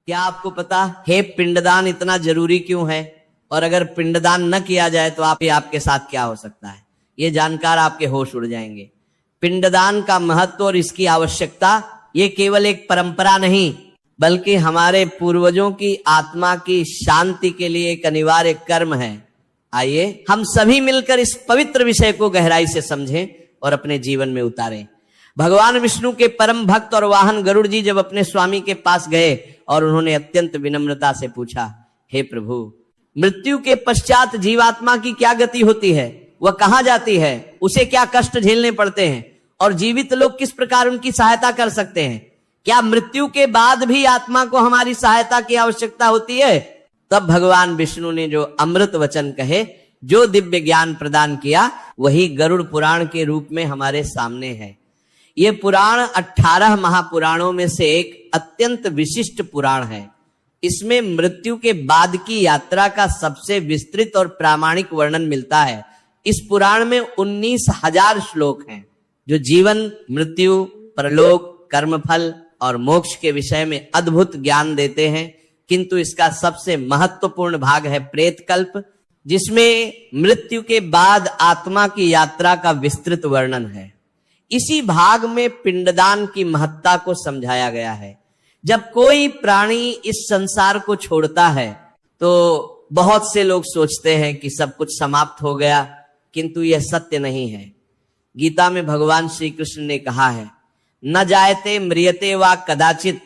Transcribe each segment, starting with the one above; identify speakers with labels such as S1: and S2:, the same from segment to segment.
S1: क्या आपको पता है पिंडदान इतना जरूरी क्यों है, और अगर पिंडदान न किया जाए तो आपके साथ क्या हो सकता है? ये जानकर आपके होश उड़ जाएंगे। पिंडदान का महत्व और इसकी आवश्यकता ये केवल एक परंपरा नहीं, बल्कि हमारे पूर्वजों की आत्मा की शांति के लिए एक अनिवार्य कर्म है। आइए हम सभी मिलकर इस पवित्र विषय को गहराई से समझें और अपने जीवन में उतारें। भगवान विष्णु के परम भक्त और वाहन गरुड़ जी जब अपने स्वामी के पास गए और उन्होंने अत्यंत विनम्रता से पूछा, हे प्रभु, मृत्यु के पश्चात जीवात्मा की क्या गति होती है, वह कहां जाती है, उसे क्या कष्ट झेलने पड़ते हैं, और जीवित लोग किस प्रकार उनकी सहायता कर सकते हैं? क्या मृत्यु के बाद भी आत्मा को हमारी सहायता की आवश्यकता होती है? तब भगवान विष्णु ने जो अमृत वचन कहे, जो दिव्य ज्ञान प्रदान किया, वही गरुड़ पुराण के रूप में हमारे सामने है। ये पुराण 18 महापुराणों में से एक अत्यंत विशिष्ट पुराण है। इसमें मृत्यु के बाद की यात्रा का सबसे विस्तृत और प्रामाणिक वर्णन मिलता है। इस पुराण में 19,000 श्लोक हैं जो जीवन, मृत्यु, परलोक, कर्मफल और मोक्ष के विषय में अद्भुत ज्ञान देते हैं। किंतु इसका सबसे महत्वपूर्ण भाग है प्रेत कल्प, जिसमें मृत्यु के बाद आत्मा की यात्रा का विस्तृत वर्णन है। इसी भाग में पिंडदान की महत्ता को समझाया गया है। जब कोई प्राणी इस संसार को छोड़ता है तो बहुत से लोग सोचते हैं कि सब कुछ समाप्त हो गया, किंतु यह सत्य नहीं है। गीता में भगवान श्री कृष्ण ने कहा है, न जायते म्रियते वा कदाचित,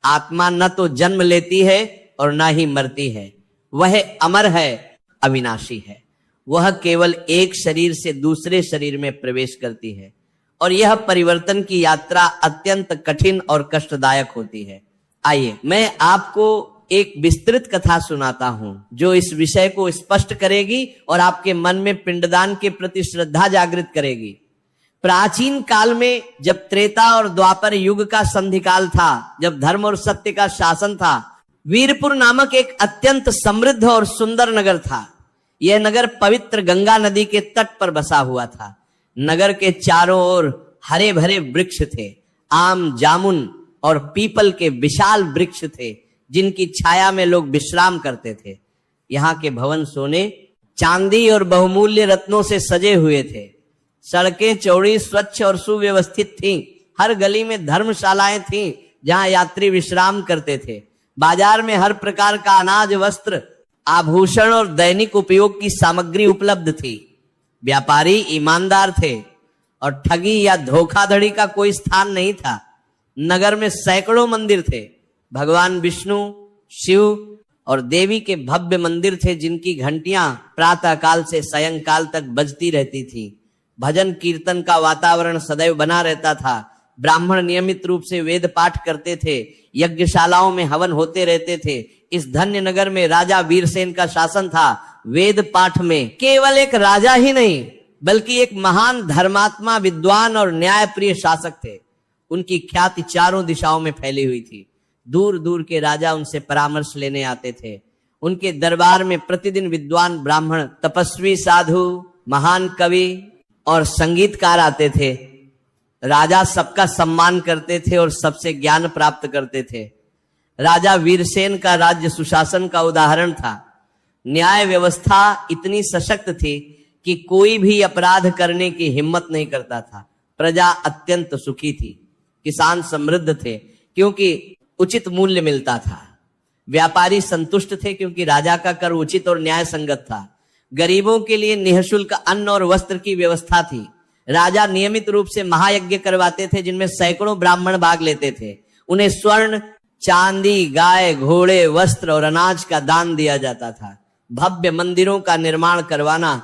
S1: आत्मा न तो जन्म लेती है और न ही मरती है, वह अमर है, अविनाशी है। वह केवल एक शरीर से दूसरे शरीर में प्रवेश करती है और यह परिवर्तन की यात्रा अत्यंत कठिन और कष्टदायक होती है। आइए मैं आपको एक विस्तृत कथा सुनाता हूं जो इस विषय को स्पष्ट करेगी और आपके मन में पिंडदान के प्रति श्रद्धा जागृत करेगी। प्राचीन काल में जब त्रेता और द्वापर युग का संधिकाल था, जब धर्म और सत्य का शासन था, वीरपुर नामक एक अत्यंत समृद्ध और सुंदर नगर था। यह नगर पवित्र गंगा नदी के तट पर बसा हुआ था। नगर के चारों ओर हरे भरे वृक्ष थे। आम, जामुन और पीपल के विशाल वृक्ष थे जिनकी छाया में लोग विश्राम करते थे। यहाँ के भवन सोने, चांदी और बहुमूल्य रत्नों से सजे हुए थे। सड़कें चौड़ी, स्वच्छ और सुव्यवस्थित थीं। हर गली में धर्मशालाएं थीं जहां यात्री विश्राम करते थे। बाजार में हर प्रकार का अनाज, वस्त्र, आभूषण और दैनिक उपयोग की सामग्री उपलब्ध थी। व्यापारी ईमानदार थे और ठगी या धोखाधड़ी का कोई स्थान नहीं था। नगर में सैकड़ों मंदिर थे। भगवान विष्णु, शिव और देवी के भव्य मंदिर थे जिनकी घंटियां प्रातः काल से सायंकाल तक बजती रहती थी। भजन कीर्तन का वातावरण सदैव बना रहता था। ब्राह्मण नियमित रूप से वेद पाठ करते थे। यज्ञशालाओं में हवन होते रहते थे। इस धन्य नगर में राजा वीरसेन का शासन था। वेद पाठ में केवल एक राजा ही नहीं बल्कि एक महान धर्मात्मा, विद्वान और न्यायप्रिय शासक थे। उनकी ख्याति चारों दिशाओं में फैली हुई थी। दूर दूर के राजा उनसे परामर्श लेने आते थे। उनके दरबार में प्रतिदिन विद्वान ब्राह्मण, तपस्वी, साधु, महान कवि और संगीतकार आते थे। राजा सबका सम्मान करते थे और सबसे ज्ञान प्राप्त करते थे। राजा वीरसेन का राज्य सुशासन का उदाहरण था। न्याय व्यवस्था इतनी सशक्त थी कि कोई भी अपराध करने की हिम्मत नहीं करता था। प्रजा अत्यंत सुखी थी। किसान समृद्ध थे क्योंकि उचित मूल्य मिलता था। व्यापारी संतुष्ट थे क्योंकि राजा का कर उचित और न्याय संगत था। गरीबों के लिए निःशुल्क अन्न और वस्त्र की व्यवस्था थी। राजा नियमित रूप से महायज्ञ करवाते थे जिनमें सैकड़ों ब्राह्मण भाग लेते थे। उन्हें स्वर्ण, चांदी, गाय, घोड़े, वस्त्र और अनाज का दान दिया जाता था। भव्य मंदिरों का निर्माण करवाना,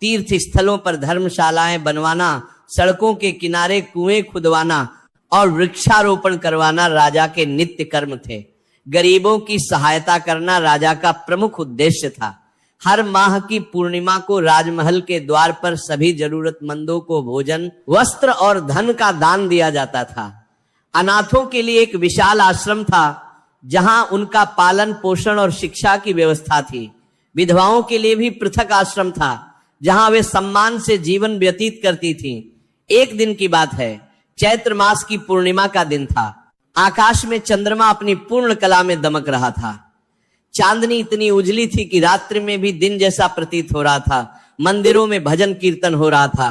S1: तीर्थ स्थलों पर धर्मशालाएं बनवाना, सड़कों के किनारे कुएं खुदवाना और वृक्षारोपण करवाना राजा के नित्य कर्म थे। गरीबों की सहायता करना राजा का प्रमुख उद्देश्य था। हर माह की पूर्णिमा को राजमहल के द्वार पर सभी जरूरतमंदों को भोजन, वस्त्र और धन का दान दिया जाता था। अनाथों के लिए एक विशाल आश्रम था जहां उनका पालन पोषण और शिक्षा की व्यवस्था थी। विधवाओं के लिए भी पृथक आश्रम था जहां वे सम्मान से जीवन व्यतीत करती थीं। एक दिन की बात है, चैत्र मास की पूर्णिमा का दिन था। आकाश में चंद्रमा अपनी पूर्ण कला में दमक रहा था। चांदनी इतनी उजली थी कि रात्रि में भी दिन जैसा प्रतीत हो रहा था। मंदिरों में भजन कीर्तन हो रहा था।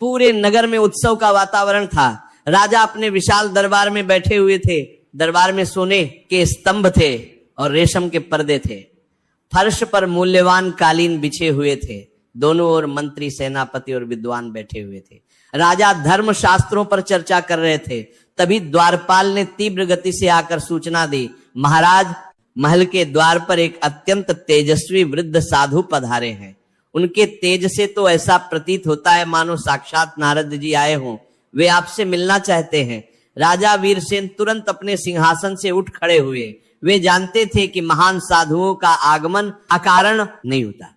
S1: पूरे नगर में उत्सव का वातावरण था। राजा अपने विशाल दरबार में बैठे हुए थे। दरबार में सोने के स्तंभ थे और रेशम के पर्दे थे। फर्श पर मूल्यवान कालीन बिछे हुए थे। दोनों ओर मंत्री, सेनापति और विद्वान बैठे हुए थे। राजा धर्म शास्त्रों पर चर्चा कर रहे थे। तभी द्वारपाल ने तीव्र गति से आकर सूचना दी, महाराज, महल के द्वार पर एक अत्यंत तेजस्वी वृद्ध साधु पधारे हैं। उनके तेज से तो ऐसा प्रतीत होता है मानो साक्षात नारद जी आए हों। वे आपसे मिलना चाहते हैं। राजा वीरसेन तुरंत अपने सिंहासन से उठ खड़े हुए। वे जानते थे कि महान साधुओं का आगमन अकारण नहीं होता।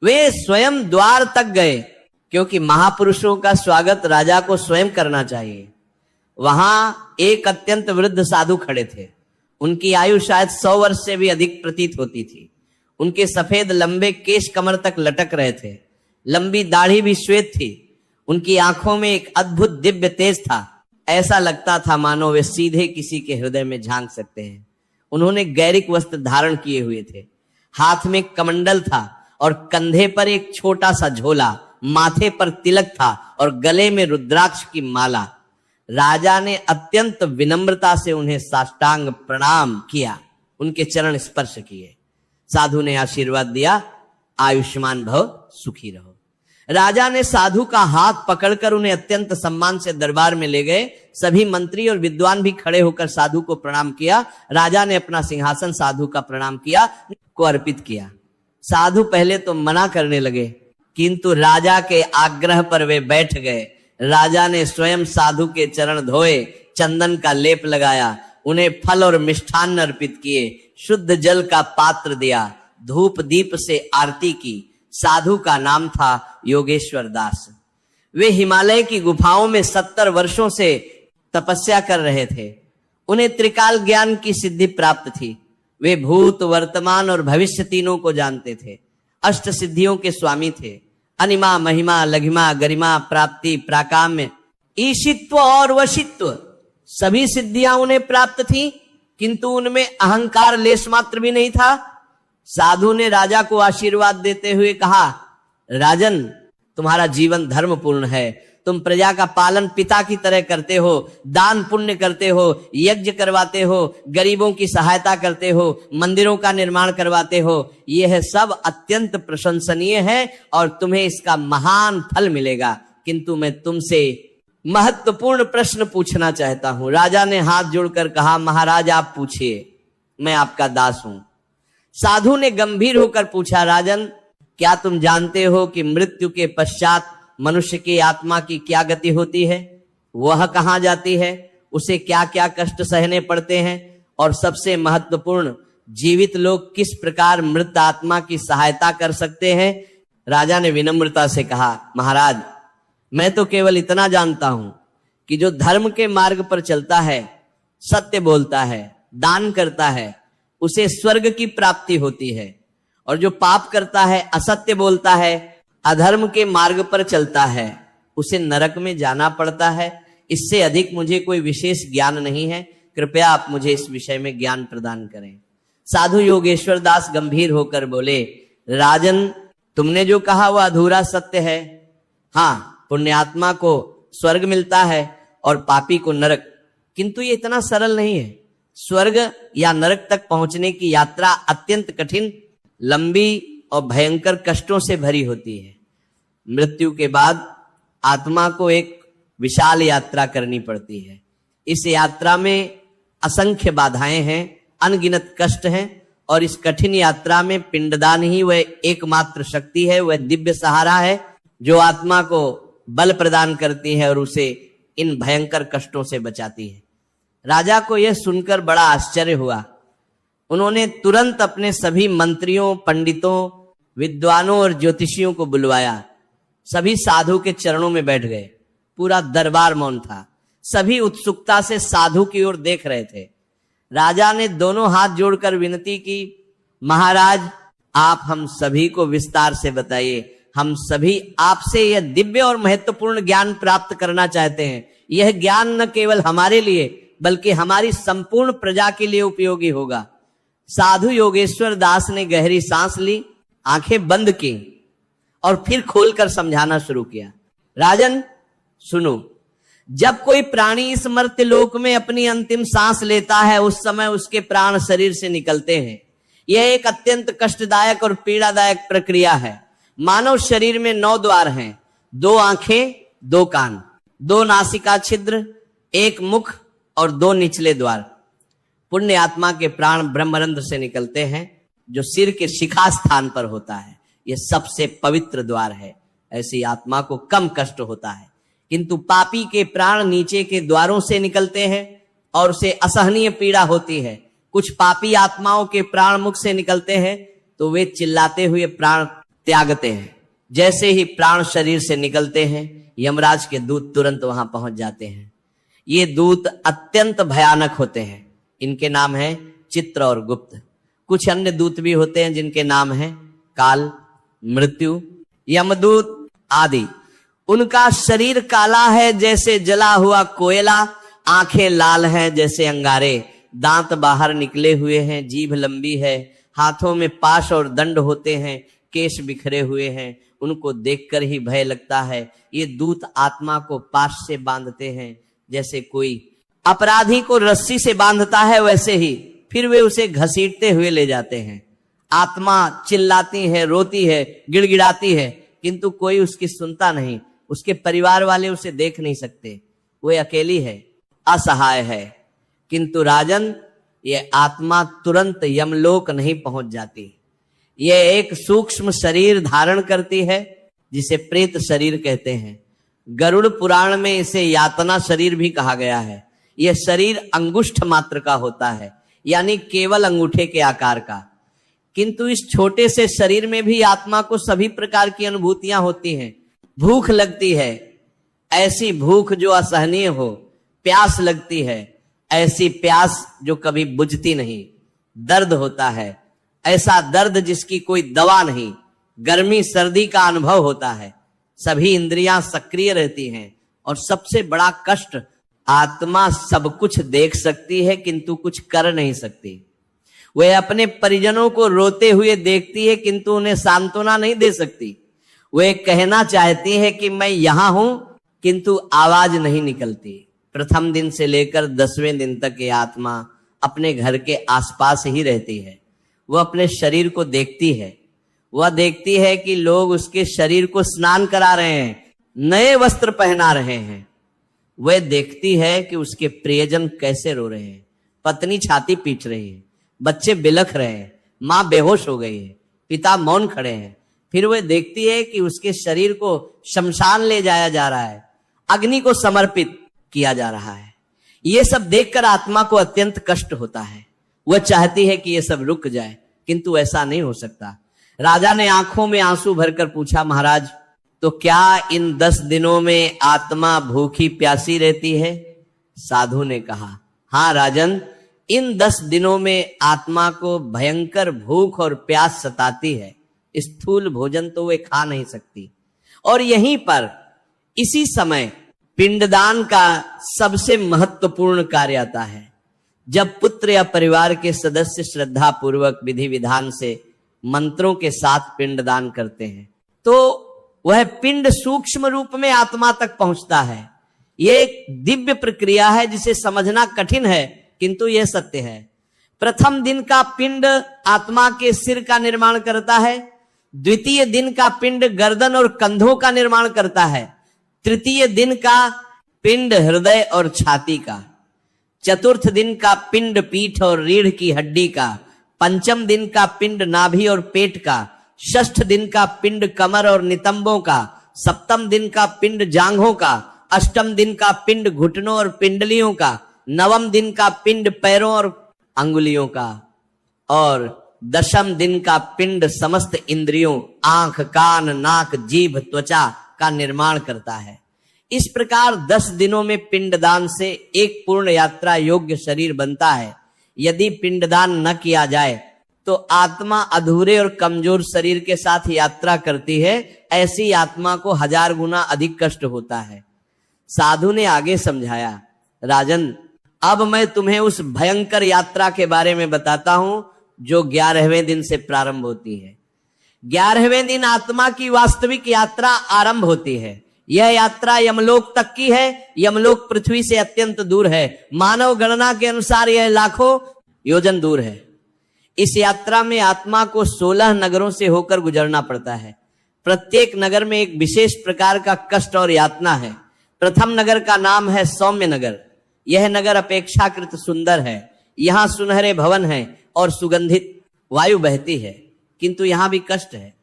S1: वे स्वयं द्वार तक गए, क्योंकि महापुरुषों का स्वागत राजा को स्वयं करना चाहिए। वहां एक अत्यंत वृद्ध साधु खड़े थे। उनकी आयु शायद 100 वर्ष से भी अधिक प्रतीत होती थी। उनके सफेद लंबे केश कमर तक लटक रहे थे। लंबी दाढ़ी भी श्वेत थी। उनकी आंखों में एक अद्भुत दिव्य तेज था। ऐसा लगता था मानो वे सीधे किसी के हृदय में झांक सकते हैं। उन्होंने गैरिक वस्त्र धारण किए हुए थे। हाथ में कमंडल था और कंधे पर एक छोटा सा झोला। माथे पर तिलक था और गले में रुद्राक्ष की माला। राजा ने अत्यंत विनम्रता से उन्हें साष्टांग प्रणाम किया, उनके चरण स्पर्श किए। साधु ने आशीर्वाद दिया, आयुष्मान भव, सुखी रहो। राजा ने साधु का हाथ पकड़कर उन्हें अत्यंत सम्मान से दरबार में ले गए। सभी मंत्री और विद्वान भी खड़े होकर साधु को प्रणाम किया। राजा ने अपना सिंहासन साधु का प्रणाम किया, को अर्पित किया। साधु पहले तो मना करने लगे, किंतु राजा के आग्रह पर वे बैठ गए। राजा ने स्वयं साधु के चरण धोए, चंदन का लेप लगाया, उन्हें फल और मिष्ठान्न अर्पित किए, शुद्ध जल का पात्र दिया, धूप दीप से आरती की। साधु का नाम था योगेश्वर दास। वे हिमालय की गुफाओं में 70 वर्षों से तपस्या कर रहे थे। उन्हें त्रिकाल ज्ञान की सिद्धि प्राप्त थी। वे भूत, वर्तमान और भविष्य तीनों को जानते थे। अष्ट सिद्धियों के स्वामी थे। अनिमा, महिमा, लघिमा, गरिमा, प्राप्ति, प्राकाम्य, ईशित्व और वशित्व, सभी सिद्धियां उन्हें प्राप्त थी, किंतु उनमें अहंकार लेश मात्र भी नहीं था। साधु ने राजा को आशीर्वाद देते हुए कहा, राजन, तुम्हारा जीवन धर्मपूर्ण है। तुम प्रजा का पालन पिता की तरह करते हो, दान पुण्य करते हो, यज्ञ करवाते हो, गरीबों की सहायता करते हो, मंदिरों का निर्माण करवाते हो। यह सब अत्यंत प्रशंसनीय है और तुम्हें इसका महान फल मिलेगा। किंतु मैं तुमसे महत्वपूर्ण प्रश्न पूछना चाहता हूं। राजा ने हाथ जोड़कर कहा, महाराज आप पूछिए, मैं आपका दास हूं। साधु ने गंभीर होकर पूछा, राजन, क्या तुम जानते हो कि मृत्यु के पश्चात मनुष्य की आत्मा की क्या गति होती है? वह कहां जाती है? उसे क्या क्या कष्ट सहने पड़ते हैं? और सबसे महत्वपूर्ण, जीवित लोग किस प्रकार मृत आत्मा की सहायता कर सकते हैं? राजा ने विनम्रता से कहा, महाराज, मैं तो केवल इतना जानता हूं कि जो धर्म के मार्ग पर चलता है, सत्य बोलता है, दान करता है, उसे स्वर्ग की प्राप्ति होती है। और जो पाप करता है, असत्य बोलता है, अधर्म के मार्ग पर चलता है, उसे नरक में जाना पड़ता है। इससे अधिक मुझे कोई विशेष ज्ञान नहीं है। कृपया आप मुझे इस विषय में ज्ञान प्रदान करें। साधु योगेश्वर दास गंभीर होकर बोले, राजन, तुमने जो कहा वह अधूरा सत्य है। हाँ, पुण्यात्मा को स्वर्ग मिलता है और पापी को नरक, किंतु ये इतना सरल नहीं है। स्वर्ग या नरक तक पहुंचने की यात्रा अत्यंत कठिन, लंबी और भयंकर कष्टों से भरी होती है। मृत्यु के बाद आत्मा को एक विशाल यात्रा करनी पड़ती है। इस यात्रा में असंख्य बाधाएं हैं, अनगिनत कष्ट हैं, और इस कठिन यात्रा में पिंडदान ही वह एकमात्र शक्ति है, वह दिव्य सहारा है जो आत्मा को बल प्रदान करती है और उसे इन भयंकर कष्टों से बचाती है। राजा को यह सुनकर बड़ा आश्चर्य हुआ। उन्होंने तुरंत अपने सभी मंत्रियों, पंडितों, विद्वानों और ज्योतिषियों को बुलवाया। सभी साधु के चरणों में बैठ गए। पूरा दरबार मौन था। सभी उत्सुकता से साधु की ओर देख रहे थे। राजा ने दोनों हाथ जोड़कर विनती की, महाराज, आप हम सभी को विस्तार से बताइए। हम सभी आपसे यह दिव्य और महत्वपूर्ण ज्ञान प्राप्त करना चाहते हैं। यह ज्ञान न केवल हमारे लिए बल्कि हमारी संपूर्ण प्रजा के लिए उपयोगी होगा। साधु योगेश्वर दास ने गहरी सांस ली, आंखें बंद की और फिर खोलकर समझाना शुरू किया। राजन सुनो, जब कोई प्राणी इस मर्त्य लोक में अपनी अंतिम सांस लेता है, उस समय उसके प्राण शरीर से निकलते हैं। यह एक अत्यंत कष्टदायक और पीड़ादायक प्रक्रिया है। मानव शरीर में 9 द्वार हैं, 2 आंखें, 2 कान, 2 नासिका छिद्र, 1 मुख और 2 निचले द्वार। पुण्य आत्मा के प्राण ब्रह्मरंध्र से निकलते हैं, जो सिर के शिखा स्थान पर होता है। यह सबसे पवित्र द्वार है। ऐसी आत्मा को कम कष्ट होता है, किंतु पापी के प्राण नीचे के द्वारों से निकलते हैं और उसे असहनीय पीड़ा होती है। कुछ पापी आत्माओं के प्राण मुख से निकलते हैं तो वे चिल्लाते हुए प्राण त्यागते हैं। जैसे ही प्राण शरीर से निकलते हैं, यमराज के दूत तुरंत वहां पहुंच जाते हैं। ये दूत अत्यंत भयानक होते हैं। इनके नाम है चित्र और गुप्त। कुछ अन्य दूत भी होते हैं जिनके नाम है काल, मृत्यु, यमदूत आदि। उनका शरीर काला है जैसे जला हुआ कोयला, आंखें लाल हैं जैसे अंगारे, दांत बाहर निकले हुए हैं, जीभ लंबी है, हाथों में पाश और दंड होते हैं, केश बिखरे हुए हैं। उनको देखकर ही भय लगता है। ये दूत आत्मा को पाश से बांधते हैं, जैसे कोई अपराधी को रस्सी से बांधता है वैसे ही। फिर वे उसे घसीटते हुए ले जाते हैं। आत्मा चिल्लाती है, रोती है, गिड़गिड़ाती है, किंतु कोई उसकी सुनता नहीं। उसके परिवार वाले उसे देख नहीं सकते। वो अकेली है, असहाय है। किंतु राजन, ये आत्मा तुरंत यमलोक नहीं पहुंच जाती। यह एक सूक्ष्म शरीर धारण करती है, जिसे प्रेत शरीर कहते हैं। गरुड़ पुराण में इसे यातना शरीर भी कहा गया है। यह शरीर अंगुष्ठ मात्र का होता है, यानी केवल अंगूठे के आकार का। किंतु इस छोटे से शरीर में भी आत्मा को सभी प्रकार की अनुभूतियां होती हैं। भूख लगती है, ऐसी भूख जो असहनीय हो। प्यास लगती है, ऐसी प्यास जो कभी बुझती नहीं। दर्द होता है, ऐसा दर्द जिसकी कोई दवा नहीं। गर्मी सर्दी का अनुभव होता है। सभी इंद्रियां सक्रिय रहती हैं। और सबसे बड़ा कष्ट, आत्मा सब कुछ देख सकती है किंतु कुछ कर नहीं सकती। वह अपने परिजनों को रोते हुए देखती है किंतु उन्हें सांत्वना नहीं दे सकती। वह कहना चाहती है कि मैं यहां हूं, किंतु आवाज नहीं निकलती। प्रथम दिन से लेकर 10वें दिन तक ये आत्मा अपने घर के आसपास ही रहती है। वह अपने शरीर को देखती है। वह देखती है कि लोग उसके शरीर को स्नान करा रहे हैं, नए वस्त्र पहना रहे हैं। वह देखती है कि उसके प्रियजन कैसे रो रहे हैं। पत्नी छाती पीट रही है, बच्चे बिलख रहे हैं, मां बेहोश हो गई है, पिता मौन खड़े हैं। फिर वह देखती है कि उसके शरीर को शमशान ले जाया जा रहा है, अग्नि को समर्पित किया जा रहा है। यह सब देखकर आत्मा को अत्यंत कष्ट होता है। वह चाहती है कि यह सब रुक जाए, किंतु ऐसा नहीं हो सकता। राजा ने आंखों में आंसू भरकर पूछा, महाराज, तो क्या इन 10 दिनों में आत्मा भूखी प्यासी रहती है? साधु ने कहा, हाँ राजन, इन 10 दिनों में आत्मा को भयंकर भूख और प्यास सताती है। स्थूल भोजन तो वे खा नहीं सकती। और यहीं पर इसी समय पिंडदान का सबसे महत्वपूर्ण कार्य आता है। जब पुत्र या परिवार के सदस्य श्रद्धा पूर्वक विधि विधान से मंत्रों के साथ पिंडदान करते हैं, तो वह पिंड सूक्ष्म रूप में आत्मा तक पहुंचता है। यह एक दिव्य प्रक्रिया है जिसे समझना कठिन है, किंतु यह सत्य है। प्रथम दिन का पिंड आत्मा के सिर का निर्माण करता है। द्वितीय दिन का पिंड गर्दन और कंधों का निर्माण करता है। तृतीय दिन का पिंड हृदय और छाती का। चतुर्थ दिन का पिंड पीठ और रीढ़ की हड्डी का। पंचम दिन का पिंड नाभि और पेट का। षष्ठ दिन का पिंड कमर और नितंबों का। सप्तम दिन का पिंड जांघों का। अष्टम दिन का पिंड घुटनों और पिंडलियों का। नवम दिन का पिंड पैरों और अंगुलियों का। और 10वें दिन का पिंड समस्त इंद्रियों, आंख, कान, नाक, जीभ, त्वचा का निर्माण करता है। इस प्रकार 10 दिनों में पिंडदान से एक पूर्ण यात्रा योग्य शरीर बनता है। यदि पिंडदान न किया जाए तो आत्मा अधूरे और कमजोर शरीर के साथ यात्रा करती है। ऐसी आत्मा को 1000 गुना अधिक कष्ट होता है। साधु ने आगे समझाया, राजन, अब मैं तुम्हें उस भयंकर यात्रा के बारे में बताता हूं जो 11वें दिन से प्रारंभ होती है। 11वें दिन आत्मा की वास्तविक यात्रा आरंभ होती है। यह यात्रा यमलोक तक की है। यमलोक पृथ्वी से अत्यंत दूर है। मानव गणना के अनुसार यह लाखों योजन दूर है। इस यात्रा में आत्मा को 16 नगरों से होकर गुजरना पड़ता है। प्रत्येक नगर में एक विशेष प्रकार का कष्ट और यातना है। प्रथम नगर का नाम है सौम्य नगर। यह नगर अपेक्षाकृत सुंदर है। यहां सुनहरे भवन हैं और सुगंधित वायु बहती है, किंतु यहां भी कष्ट है।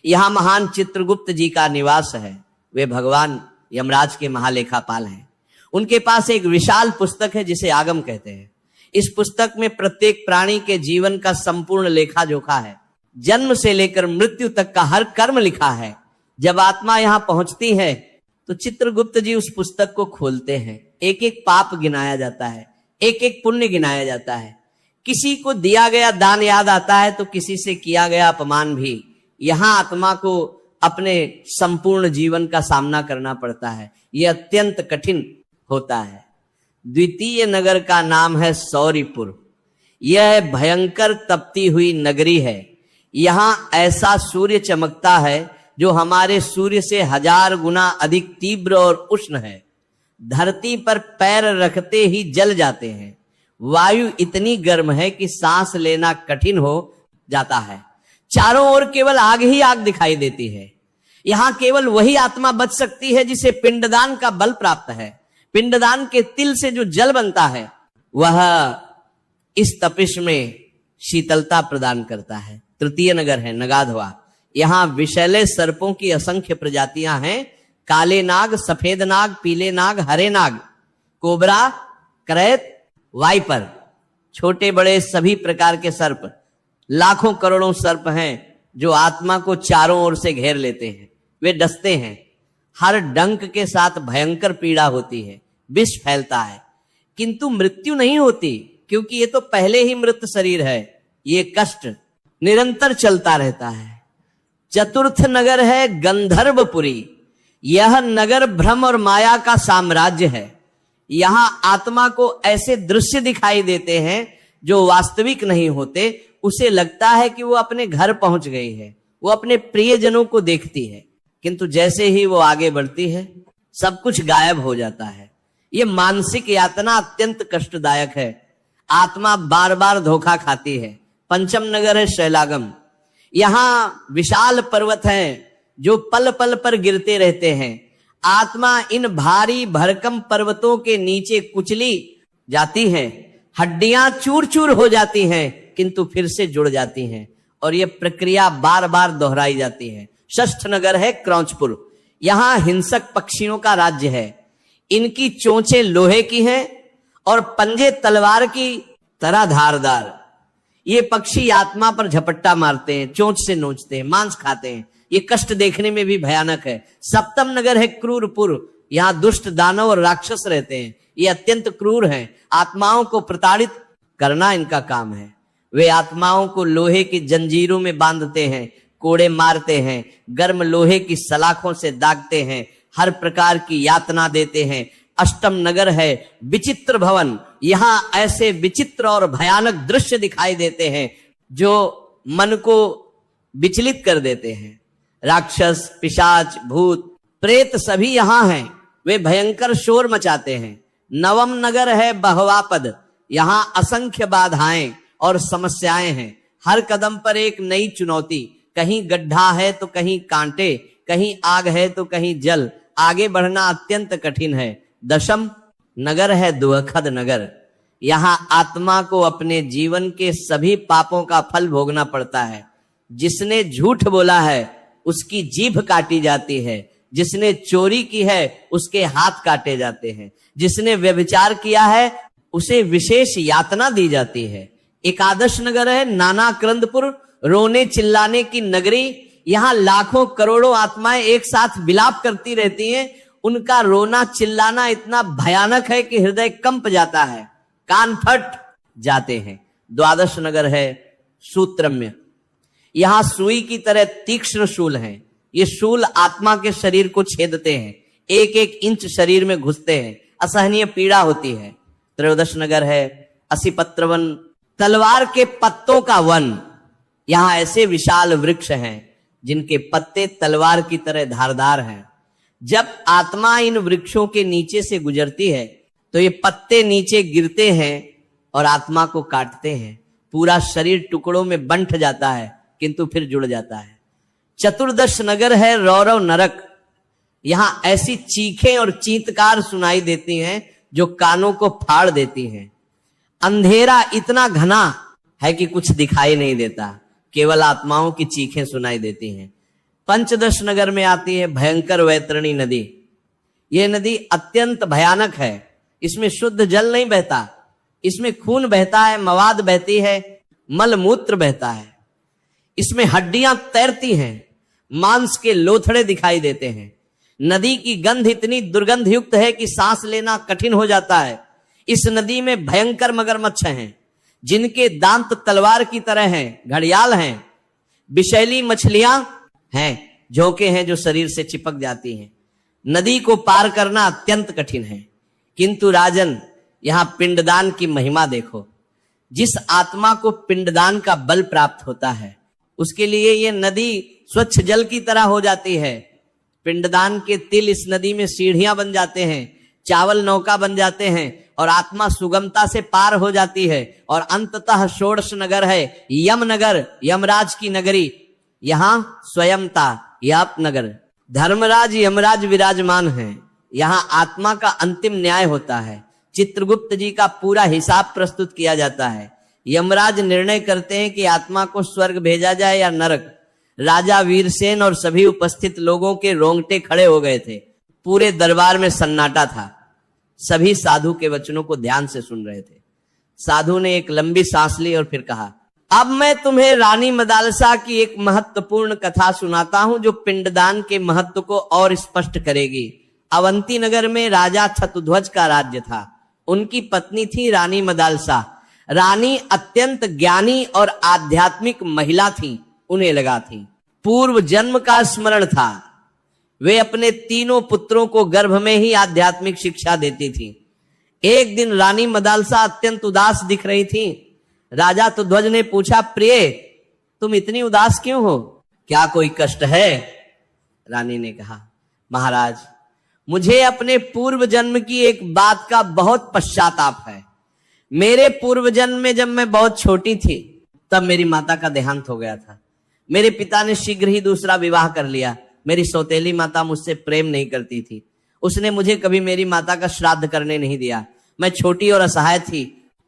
S1: यहां महान चित्रगुप्त जी का निवास है। वे भगवान यमराज के महालेखापाल हैं। उनके पास एक विशाल पुस्तक है जिसे आगम कहते हैं। इस पुस्तक में प्रत्येक प्राणी के जीवन का संपूर्ण लेखा जोखा है। जन्म से लेकर मृत्यु तक का हर कर्म लिखा है। जब आत्मा यहां पहुंचती है तो चित्रगुप्त जी उस पुस्तक को खोलते हैं। एक एक पाप गिनाया जाता है, एक एक पुण्य गिनाया जाता है। किसी को दिया गया दान याद आता है तो किसी से किया गया अपमान भी। यहां आत्मा को अपने संपूर्ण जीवन का सामना करना पड़ता है। यह अत्यंत कठिन होता है। द्वितीय नगर का नाम है सौरीपुर। यह भयंकर तपती हुई नगरी है। यहां ऐसा सूर्य चमकता है जो हमारे सूर्य से 1000 गुना अधिक तीव्र और उष्ण है। धरती पर पैर रखते ही जल जाते हैं। वायु इतनी गर्म है कि सांस लेना कठिन हो जाता है। चारों ओर केवल आग ही आग दिखाई देती है। यहां केवल वही आत्मा बच सकती है जिसे पिंडदान का बल प्राप्त है। पिंडदान के तिल से जो जल बनता है वह इस तपिश में शीतलता प्रदान करता है। तृतीय नगर है नगाधवा। यहां विषैले सर्पों की असंख्य प्रजातियां हैं। काले नाग, सफेद नाग, पीले नाग, हरे नाग, कोबरा, करैत, वाइपर, छोटे बड़े सभी प्रकार के सर्प, लाखों करोड़ों सर्प हैं जो आत्मा को चारों ओर से घेर लेते हैं। वे डसते हैं। हर डंक के साथ भयंकर पीड़ा होती है, विष फैलता है, किंतु मृत्यु नहीं होती, क्योंकि ये तो पहले ही मृत शरीर है। ये कष्ट निरंतर चलता रहता है। चतुर्थ नगर है गंधर्वपुरी। यह नगर भ्रम और माया का साम्राज्य है। यहां आत्मा को ऐसे दृश्य दिखाई देते हैं जो वास्तविक नहीं होते। उसे लगता है कि वो अपने घर पहुंच गई है, वो अपने प्रियजनों को देखती है, किंतु जैसे ही वो आगे बढ़ती है सब कुछ गायब हो जाता है। ये मानसिक यातना अत्यंत कष्टदायक है। आत्मा बार बार धोखा खाती है। पंचम नगर है शैलागम। यहां विशाल पर्वत हैं जो पल पल पर गिरते रहते हैं। आत्मा इन भारी भरकम पर्वतों के नीचे कुचली जाती है। हड्डियां चूर चूर हो जाती हैं, किंतु फिर से जुड़ जाती हैं, और यह प्रक्रिया बार बार दोहराई जाती है। षष्ठ नगर है क्रौंचपुर। यहां हिंसक पक्षियों का राज्य है। इनकी चोंचें लोहे की हैं और पंजे तलवार की तरह धारदार। ये पक्षी आत्मा पर झपट्टा मारते हैं, चोंच से नोचते हैं, मांस खाते हैं। ये कष्ट देखने में भी भयानक है। सप्तम नगर है क्रूरपुर। यहाँ दुष्ट दानव और राक्षस रहते हैं। ये अत्यंत क्रूर हैं। आत्माओं को प्रताड़ित करना इनका काम है। वे आत्माओं को लोहे की जंजीरों में बांधते हैं, कोड़े मारते हैं, गर्म लोहे की सलाखों से दागते हैं, हर प्रकार की यातना देते हैं। अष्टम नगर है विचित्र भवन। यहां ऐसे विचित्र और भयानक दृश्य दिखाई देते हैं जो मन को विचलित कर देते हैं। राक्षस, पिशाच, भूत, प्रेत सभी यहां हैं। वे भयंकर शोर मचाते हैं। नवम नगर है बहवापद। यहां असंख्य बाधाएं और समस्याएं हैं। हर कदम पर एक नई चुनौती। कहीं गड्ढा है तो कहीं कांटे, कहीं आग है तो कहीं जल। आगे बढ़ना अत्यंत कठिन है। दशम नगर है दुखद नगर। यहां आत्मा को अपने जीवन के सभी पापों का फल भोगना पड़ता है। जिसने झूठ बोला है उसकी जीभ काटी जाती है। जिसने चोरी की है उसके हाथ काटे जाते हैं। जिसने व्यभिचार किया है उसे विशेष यातना दी जाती है। एकादश नगर है नानाक्रंदपुर, रोने चिल्लाने की नगरी। यहां लाखों करोड़ों आत्माएं एक साथ विलाप करती रहती हैं। उनका रोना चिल्लाना इतना भयानक है कि हृदय कंप जाता है, कान फट जाते हैं। द्वादश नगर है सूत्रम्य। यहां सुई की तरह तीक्ष्ण शूल हैं। ये शूल आत्मा के शरीर को छेदते हैं, एक एक इंच शरीर में घुसते हैं। असहनीय पीड़ा होती है। त्रयोदश नगर है, असीपत्र वन, तलवार के पत्तों का वन। यहां ऐसे विशाल वृक्ष हैं जिनके पत्ते तलवार की तरह धारदार हैं। जब आत्मा इन वृक्षों के नीचे से गुजरती है तो ये पत्ते नीचे गिरते हैं और आत्मा को काटते हैं। पूरा शरीर टुकड़ों में बंट जाता है किंतु फिर जुड़ जाता है। चतुर्दश नगर है रौरव नरक। यहां ऐसी चीखें और चीत्कार सुनाई देती हैं जो कानों को फाड़ देती हैं। अंधेरा इतना घना है कि कुछ दिखाई नहीं देता, केवल आत्माओं की चीखें सुनाई देती हैं। पंचदश नगर में आती है भयंकर वैतरणी नदी। यह नदी अत्यंत भयानक है। इसमें शुद्ध जल नहीं बहता, इसमें खून बहता है, मवाद बहती है, मलमूत्र बहता है। इसमें हड्डियां तैरती हैं, मांस के लोथड़े दिखाई देते हैं। नदी की गंध इतनी दुर्गंध युक्त है कि सांस लेना कठिन हो जाता है। इस नदी में भयंकर मगरमच्छ हैं जिनके दांत तलवार की तरह हैं, घड़ियाल हैं। विषैली मछलियां हैं, झोंके हैं जो शरीर से चिपक जाती हैं। नदी को पार करना अत्यंत कठिन है। किंतु राजन, यहां पिंडदान की महिमा देखो। जिस आत्मा को पिंडदान का बल प्राप्त होता है उसके लिए यह नदी स्वच्छ जल की तरह हो जाती है। पिंडदान के तिल इस नदी में सीढ़ियां बन जाते हैं, चावल नौका बन जाते हैं और आत्मा सुगमता से पार हो जाती है। और अंततः षोडश नगर है यम नगर, यमराज की नगरी। यहां स्वयंता याप नगर, धर्मराज यमराज विराजमान है। यहां आत्मा का अंतिम न्याय होता है। चित्रगुप्त जी का पूरा हिसाब प्रस्तुत किया जाता है। यमराज निर्णय करते हैं कि आत्मा को स्वर्ग भेजा जाए या नरक। राजा वीरसेन और सभी उपस्थित लोगों के रोंगटे खड़े हो गए थे। पूरे दरबार में सन्नाटा था। सभी साधु के वचनों को ध्यान से सुन रहे थे। साधु ने एक लंबी सांस ली और फिर कहा, अब मैं तुम्हें रानी मदालसा की एक महत्वपूर्ण कथा सुनाता हूं जो पिंडदान के महत्व को और स्पष्ट करेगी। अवंती नगर में राजा छतुध्वज का राज्य था। उनकी पत्नी थी रानी मदालसा। रानी अत्यंत ज्ञानी और आध्यात्मिक महिला थी। उन्हें लगा थी पूर्व जन्म का स्मरण था। वे अपने तीनों पुत्रों को गर्भ में ही आध्यात्मिक शिक्षा देती थी। एक दिन रानी मदालसा अत्यंत उदास दिख रही थी। राजा तुध्वज ने पूछा, प्रिय तुम इतनी उदास क्यों हो, क्या कोई कष्ट है? रानी ने कहा, महाराज मुझे अपने पूर्व जन्म की एक बात का बहुत पश्चाताप है। मेरे पूर्व जन्म में जब मैं बहुत छोटी थी तब मेरी माता का देहांत हो गया था। मेरे पिता ने शीघ्र ही दूसरा विवाह कर लिया। मेरी सौतेली माता मुझसे प्रेम नहीं करती थी। उसने मुझे कभी मेरी माता का श्राद्ध करने नहीं दिया। मैं छोटी और असहाय थी,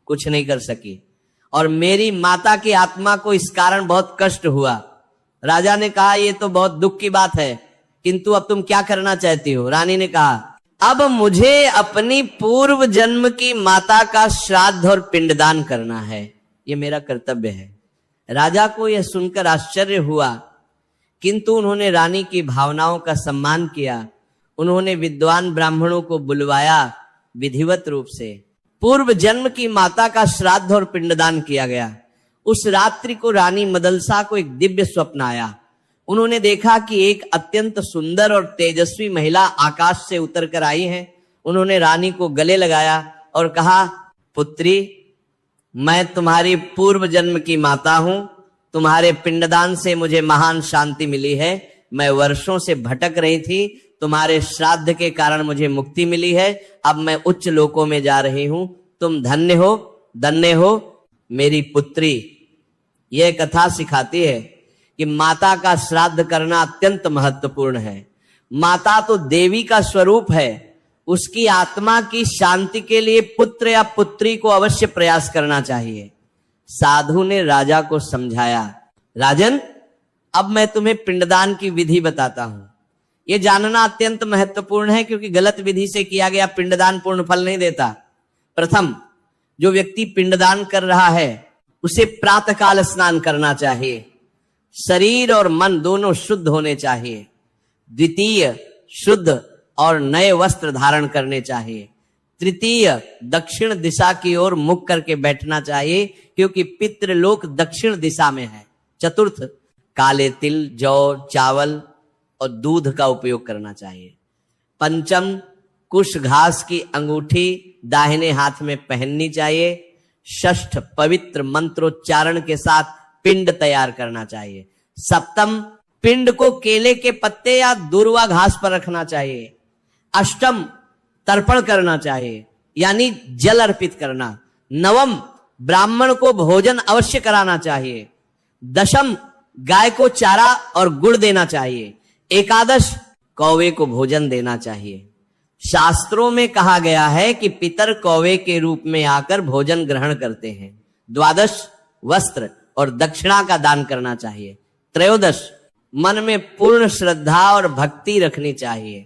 S1: कुछ नहीं कर सकी और मेरी माता की आत्मा को इस कारण बहुत कष्ट हुआ। राजा ने कहा, यह तो बहुत दुख की बात है, किंतु अब तुम क्या करना चाहती हो? रानी ने कहा, अब मुझे अपनी पूर्व जन्म की माता का श्राद्ध और पिंडदान करना है, यह मेरा कर्तव्य है। राजा को यह सुनकर आश्चर्य हुआ, किंतु उन्होंने रानी की भावनाओं का सम्मान किया। उन्होंने विद्वान ब्राह्मणों को बुलवाया। विधिवत रूप से पूर्व जन्म की माता का श्राद्ध और पिंडदान किया गया। उस रात्रि को रानी मदलसा को एक दिव्य स्वप्न आया। उन्होंने देखा कि एक अत्यंत सुंदर और तेजस्वी महिला आकाश से उतर कर आई है। उन्होंने रानी को गले लगाया और कहा, पुत्री मैं तुम्हारी पूर्व जन्म की माता हूं। तुम्हारे पिंडदान से मुझे महान शांति मिली है। मैं वर्षों से भटक रही थी, तुम्हारे श्राद्ध के कारण मुझे मुक्ति मिली है। अब मैं उच्च लोकों में जा रही हूं। तुम धन्य हो मेरी पुत्री। यह कथा सिखाती है कि माता का श्राद्ध करना अत्यंत महत्वपूर्ण है। माता तो देवी का स्वरूप है। उसकी आत्मा की शांति के लिए पुत्र या पुत्री को अवश्य प्रयास करना चाहिए। साधु ने राजा को समझाया, राजन अब मैं तुम्हें पिंडदान की विधि बताता हूं। यह जानना अत्यंत महत्वपूर्ण है क्योंकि गलत विधि से किया गया पिंडदान पूर्ण फल नहीं देता। प्रथम, जो व्यक्ति पिंडदान कर रहा है उसे प्रातःकाल स्नान करना चाहिए। शरीर और मन दोनों शुद्ध होने चाहिए। द्वितीय, शुद्ध और नए वस्त्र धारण करने चाहिए। तृतीय, दक्षिण दिशा की ओर मुख करके बैठना चाहिए क्योंकि पितृलोक दक्षिण दिशा में है। चतुर्थ, काले तिल, जौ, चावल और दूध का उपयोग करना चाहिए। पंचम, कुश घास की अंगूठी दाहिने हाथ में पहननी चाहिए। षष्ठ, पवित्र मंत्रोच्चारण के साथ पिंड तैयार करना चाहिए। सप्तम, पिंड को केले के पत्ते या दूर्वा घास पर रखना चाहिए। अष्टम, तर्पण करना चाहिए यानी जल अर्पित करना। नवम, ब्राह्मण को भोजन अवश्य कराना चाहिए। दशम, गाय को चारा और गुड़ देना चाहिए। एकादश, कौवे को भोजन देना चाहिए। शास्त्रों में कहा गया है कि पितर कौवे के रूप में आकर भोजन ग्रहण करते हैं। द्वादश, वस्त्र और दक्षिणा का दान करना चाहिए। त्रयोदश, मन में पूर्ण श्रद्धा और भक्ति रखनी चाहिए।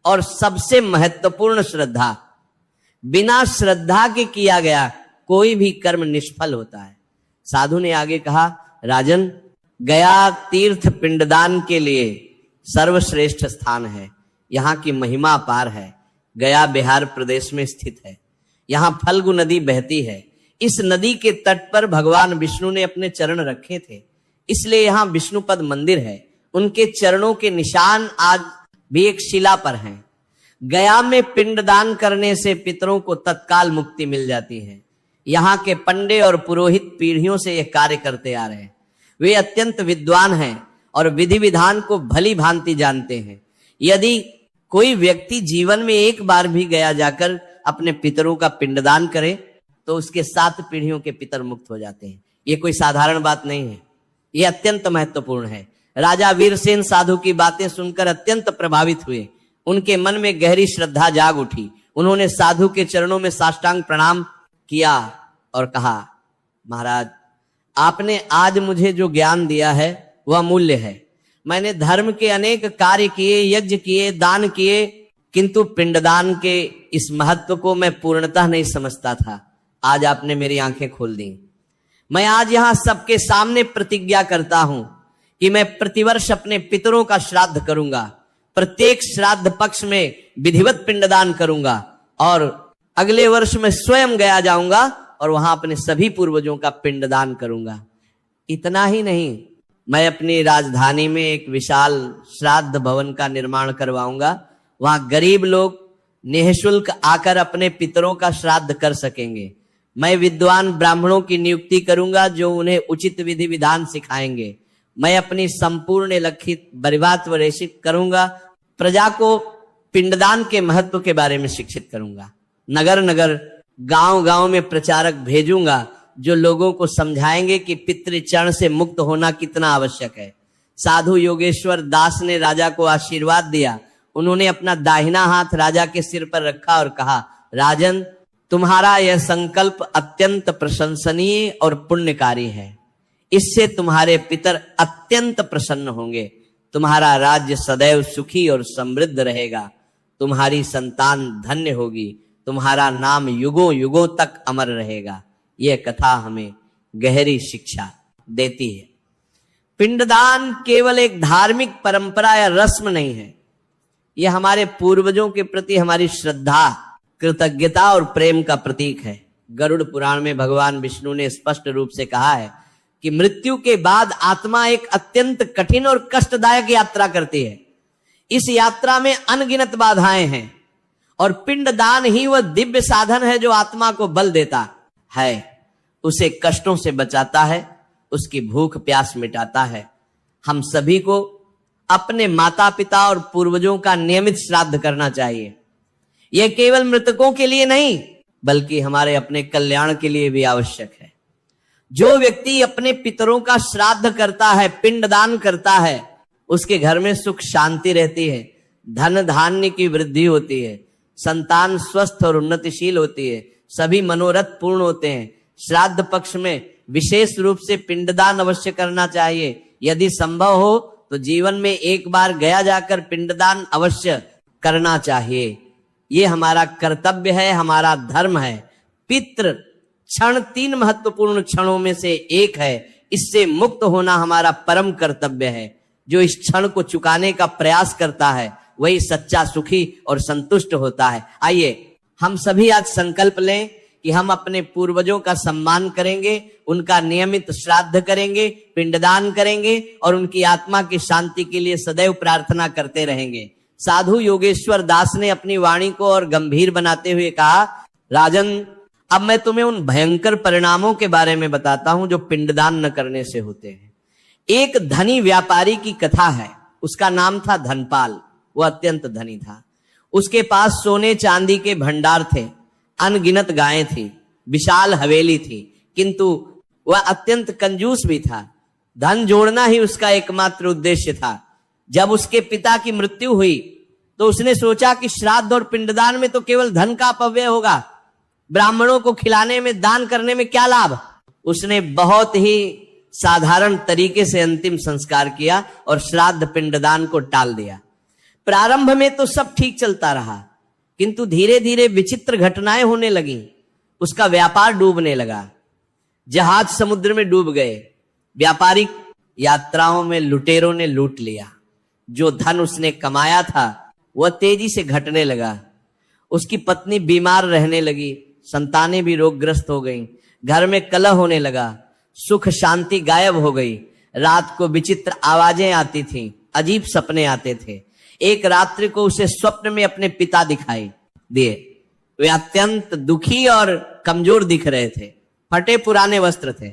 S1: और सबसे महत्वपूर्ण श्रद्धा, बिना श्रद्धा के किया गया कोई भी कर्म निष्फल होता है। साधु ने आगे कहा, राजन, गया तीर्थ पिंडदान के लिए सर्वश्रेष्ठ स्थान है। यहाँ की महिमा अपार है। गया बिहार प्रदेश में स्थित है। यहाँ फल्गु नदी बहती है। इस नदी के तट पर भगवान विष्णु ने अपने चरण रखे थे, इसलिए यहाँ विष्णुपद मंदिर है। उनके चरणों के निशान आज भी एक शिला पर हैं। गया में पिंडदान करने से पितरों को तत्काल मुक्ति मिल जाती है। यहाँ के पंडे और पुरोहित पीढ़ियों से यह कार्य करते आ रहे हैं। वे अत्यंत विद्वान हैं और विधि विधान को भली भांति जानते हैं। यदि कोई व्यक्ति जीवन में एक बार भी गया जाकर अपने पितरों का पिंडदान करे तो उसके 7 पीढ़ियों के पितर मुक्त हो जाते हैं। ये कोई साधारण बात नहीं है, ये अत्यंत महत्वपूर्ण है। राजा वीरसेन साधु की बातें सुनकर अत्यंत प्रभावित हुए। उनके मन में गहरी श्रद्धा जाग उठी। उन्होंने साधु के चरणों में साष्टांग प्रणाम किया और कहा, महाराज, आपने आज मुझे जो ज्ञान दिया है वह अमूल्य है। मैंने धर्म के अनेक कार्य किए, यज्ञ किए, दान किए, किंतु पिंडदान के इस महत्व को मैं पूर्णतः नहीं समझता था। आज आपने मेरी आंखें खोल दी। मैं आज यहाँ सबके सामने प्रतिज्ञा करता हूं कि मैं प्रतिवर्ष अपने पितरों का श्राद्ध करूंगा। प्रत्येक श्राद्ध पक्ष में विधिवत पिंडदान करूंगा और अगले वर्ष में स्वयं गया जाऊंगा और वहां अपने सभी पूर्वजों का पिंडदान करूंगा। इतना ही नहीं, मैं अपनी राजधानी में एक विशाल श्राद्ध भवन का निर्माण करवाऊंगा। वहां गरीब लोग निःशुल्क आकर अपने पितरों का श्राद्ध कर सकेंगे। मैं विद्वान ब्राह्मणों की नियुक्ति करूंगा जो उन्हें उचित विधि विधान सिखाएंगे। मैं अपनी संपूर्ण लक्षित बरिबात व रेषित करूंगा। प्रजा को पिंडदान के महत्व के बारे में शिक्षित करूंगा। नगर नगर, गांव गांव में प्रचारक भेजूंगा जो लोगों को समझाएंगे कि पितृचरण से मुक्त होना कितना आवश्यक है। साधु योगेश्वर दास ने राजा को आशीर्वाद दिया। उन्होंने अपना दाहिना हाथ राजा के सिर पर रखा और कहा, राजन, तुम्हारा यह संकल्प अत्यंत प्रशंसनीय और पुण्यकारी है। इससे तुम्हारे पितर अत्यंत प्रसन्न होंगे। तुम्हारा राज्य सदैव सुखी और समृद्ध रहेगा। तुम्हारी संतान धन्य होगी। तुम्हारा नाम युगों युगों तक अमर रहेगा। यह कथा हमें गहरी शिक्षा देती है। पिंडदान केवल एक धार्मिक परंपरा या रस्म नहीं है। यह हमारे पूर्वजों के प्रति हमारी श्रद्धा, कृतज्ञता और प्रेम का प्रतीक है। गरुड़ पुराण में भगवान विष्णु ने स्पष्ट रूप से कहा है कि मृत्यु के बाद आत्मा एक अत्यंत कठिन और कष्टदायक यात्रा करती है। इस यात्रा में अनगिनत बाधाएं हैं और पिंडदान ही वह दिव्य साधन है जो आत्मा को बल देता है, उसे कष्टों से बचाता है, उसकी भूख प्यास मिटाता है। हम सभी को अपने माता पिता और पूर्वजों का नियमित श्राद्ध करना चाहिए। यह केवल मृतकों के लिए नहीं बल्कि हमारे अपने कल्याण के लिए भी आवश्यक है। जो व्यक्ति अपने पितरों का श्राद्ध करता है, पिंडदान करता है, उसके घर में सुख शांति रहती है, धन धान्य की वृद्धि होती है, संतान स्वस्थ और उन्नतिशील होती है, सभी मनोरथ पूर्ण होते हैं। श्राद्ध पक्ष में विशेष रूप से पिंडदान अवश्य करना चाहिए। यदि संभव हो तो जीवन में एक बार गया जाकर पिंडदान अवश्य करना चाहिए। ये हमारा कर्तव्य है, हमारा धर्म है। पितृ क्षण 3 महत्वपूर्ण क्षणों में से एक है। इससे मुक्त होना हमारा परम कर्तव्य है। जो इस क्षण को चुकाने का प्रयास करता है वही सच्चा सुखी और संतुष्ट होता है। आइए हम सभी आज संकल्प लें कि हम अपने पूर्वजों का सम्मान करेंगे, उनका नियमित श्राद्ध करेंगे, पिंडदान करेंगे और उनकी आत्मा की शांति के लिए सदैव प्रार्थना करते रहेंगे। साधु योगेश्वर दास ने अपनी वाणी को और गंभीर बनाते हुए कहा, राजन, अब मैं तुम्हें उन भयंकर परिणामों के बारे में बताता हूं जो पिंडदान न करने से होते हैं। एक धनी व्यापारी की कथा है। उसका नाम था धनपाल। वो अत्यंत धनी था। उसके पास सोने चांदी के भंडार थे, अनगिनत गायें थी, विशाल हवेली थी, किंतु वह अत्यंत कंजूस भी था। धन जोड़ना ही उसका एकमात्र उद्देश्य था। जब उसके पिता की मृत्यु हुई तो उसने सोचा कि श्राद्ध और पिंडदान में तो केवल धन का अपव्यय होगा, ब्राह्मणों को खिलाने में, दान करने में क्या लाभ। उसने बहुत ही साधारण तरीके से अंतिम संस्कार किया और श्राद्ध पिंडदान को टाल दिया। प्रारंभ में तो सब ठीक चलता रहा, किंतु धीरे धीरे विचित्र घटनाएं होने लगी। उसका व्यापार डूबने लगा, जहाज समुद्र में डूब गए, व्यापारिक यात्राओं में लुटेरों ने लूट लिया। जो धन उसने कमाया था वह तेजी से घटने लगा। उसकी पत्नी बीमार रहने लगी, संतानें भी रोगग्रस्त हो गईं, घर में कलह होने लगा, सुख शांति गायब हो गई। रात को विचित्र आवाजें आती थीं, अजीब सपने आते थे। एक रात्रि को उसे स्वप्न में अपने पिता दिखाई दिए। वे अत्यंत दुखी और कमजोर दिख रहे थे, फटे पुराने वस्त्र थे।